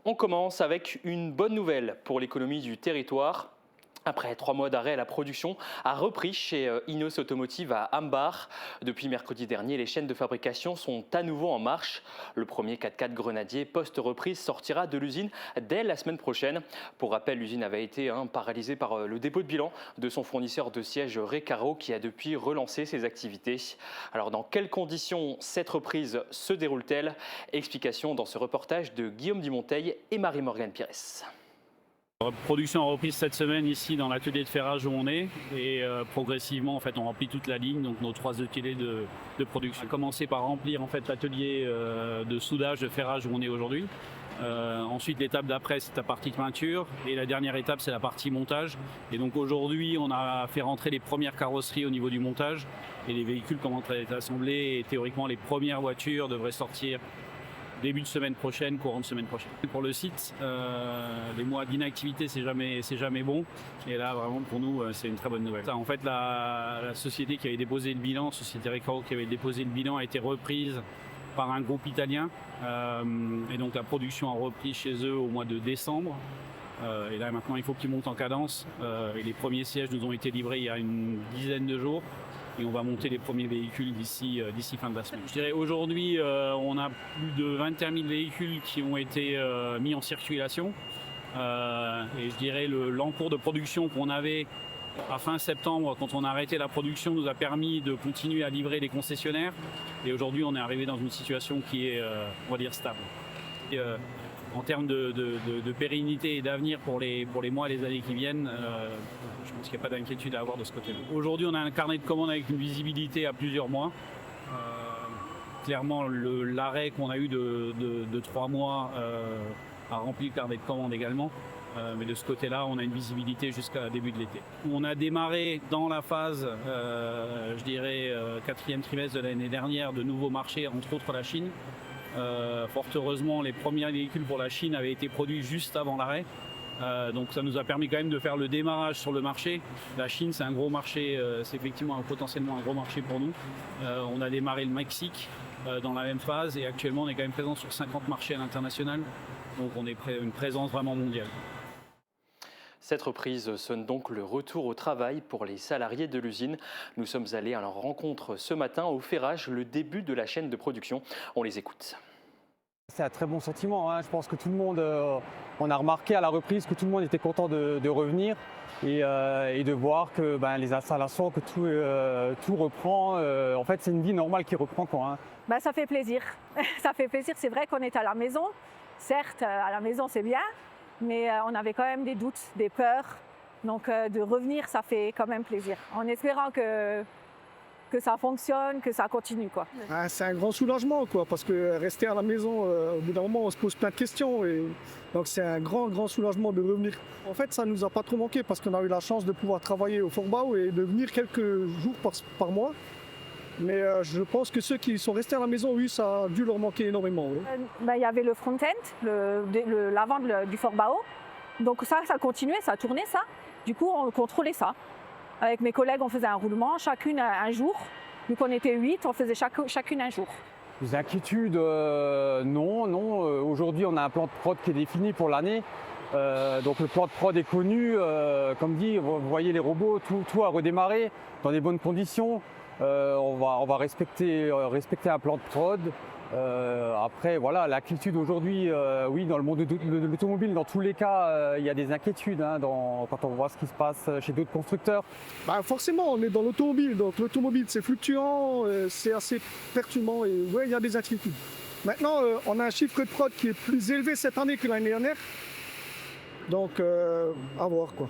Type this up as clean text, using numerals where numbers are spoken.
On commence avec une bonne nouvelle pour l'économie du territoire. Après 3 mois d'arrêt, la production a repris chez Ineos Automotive à Ambach. Depuis mercredi dernier, les chaînes de fabrication sont à nouveau en marche. Le premier 4x4 Grenadier post-reprise sortira de l'usine dès la semaine prochaine. Pour rappel, l'usine avait été paralysée par le dépôt de bilan de son fournisseur de sièges Recaro qui a depuis relancé ses activités. Alors dans quelles conditions cette reprise se déroule-t-elle? Explication dans ce reportage de Guillaume Dumonteil et Marie-Morgane Pires. La production a repris cette semaine ici dans l'atelier de ferrage où on est et progressivement en fait on remplit toute la ligne, donc nos 3 ateliers de production. On a commencé par remplir en fait l'atelier de soudage de ferrage où on est aujourd'hui. Ensuite l'étape d'après c'est la partie peinture et la dernière étape c'est la partie montage. Et donc aujourd'hui on a fait rentrer les premières carrosseries au niveau du montage et les véhicules commencent à être assemblés et théoriquement les premières voitures devraient sortir début de semaine prochaine, courant de semaine prochaine. Pour le site, les mois d'inactivité, c'est jamais bon. Et là, vraiment, pour nous, c'est une très bonne nouvelle. En fait, la société qui avait déposé le bilan, Société Recaro qui avait déposé le bilan, a été reprise par un groupe italien. Et donc, la production a repris chez eux au mois de décembre. Et là, maintenant, il faut qu'ils montent en cadence. Et les premiers sièges nous ont été livrés il y a une dizaine de jours. Et on va monter les premiers véhicules d'ici fin de la semaine. Je dirais aujourd'hui, on a plus de 21 000 véhicules qui ont été mis en circulation. Et je dirais l'encours de production qu'on avait à fin septembre, quand on a arrêté la production, nous a permis de continuer à livrer les concessionnaires. Et aujourd'hui, on est arrivé dans une situation qui est, on va dire, stable. Et, en termes de pérennité et d'avenir pour les mois et les années qui viennent, je pense qu'il n'y a pas d'inquiétude à avoir de ce côté-là. Aujourd'hui, on a un carnet de commandes avec une visibilité à plusieurs mois. Clairement, l'arrêt qu'on a eu de 3 mois a rempli le carnet de commandes également. Mais de ce côté-là, on a une visibilité jusqu'à début de l'été. On a démarré dans la phase, je dirais, 4e trimestre de l'année dernière, de nouveaux marchés, entre autres la Chine. Fort heureusement, les premiers véhicules pour la Chine avaient été produits juste avant l'arrêt. Donc ça nous a permis quand même de faire le démarrage sur le marché. La Chine, c'est un gros marché, c'est effectivement potentiellement un gros marché pour nous. On a démarré le Mexique dans la même phase et actuellement on est quand même présent sur 50 marchés à l'international. Donc on est une présence vraiment mondiale. Cette reprise sonne donc le retour au travail pour les salariés de l'usine. Nous sommes allés à leur rencontre ce matin au ferrage, le début de la chaîne de production. On les écoute. C'est un très bon sentiment. Je pense que tout le monde, on a remarqué à la reprise que tout le monde était content de revenir et de voir que les installations, que tout reprend. En fait, c'est une vie normale qui reprend quoi. Ça fait plaisir. Ça fait plaisir. C'est vrai qu'on est à la maison. Certes, à la maison, c'est bien. Mais on avait quand même des doutes, des peurs. Donc de revenir, ça fait quand même plaisir. En espérant que ça fonctionne, que ça continue, quoi. C'est un grand soulagement, quoi, parce que rester à la maison, au bout d'un moment, on se pose plein de questions. Et donc c'est un grand soulagement de revenir. En fait, ça ne nous a pas trop manqué parce qu'on a eu la chance de pouvoir travailler au Forbau et de venir quelques jours par mois. Mais je pense que ceux qui sont restés à la maison, oui, ça a dû leur manquer énormément. Oui. Il y avait le front-end, l'avant du Forbau. Donc ça continuait, ça tournait ça. Du coup, on contrôlait ça. Avec mes collègues, on faisait un roulement, chacune un jour. Vu qu'on était 8, on faisait chacune un jour. Des inquiétudes, non. Aujourd'hui, on a un plan de prod qui est défini pour l'année. Donc le plan de prod est connu. Comme dit, vous voyez les robots, tout a redémarré dans des bonnes conditions. On va respecter un plan de prod. Après, voilà, l'inquiétude aujourd'hui, oui, dans le monde de l'automobile, dans tous les cas, il y a des inquiétudes quand on voit ce qui se passe chez d'autres constructeurs. Forcément, on est dans l'automobile, donc l'automobile c'est fluctuant, c'est assez perturbant et oui, il y a des inquiétudes. Maintenant, on a un chiffre de prod qui est plus élevé cette année que l'année dernière, donc à voir quoi.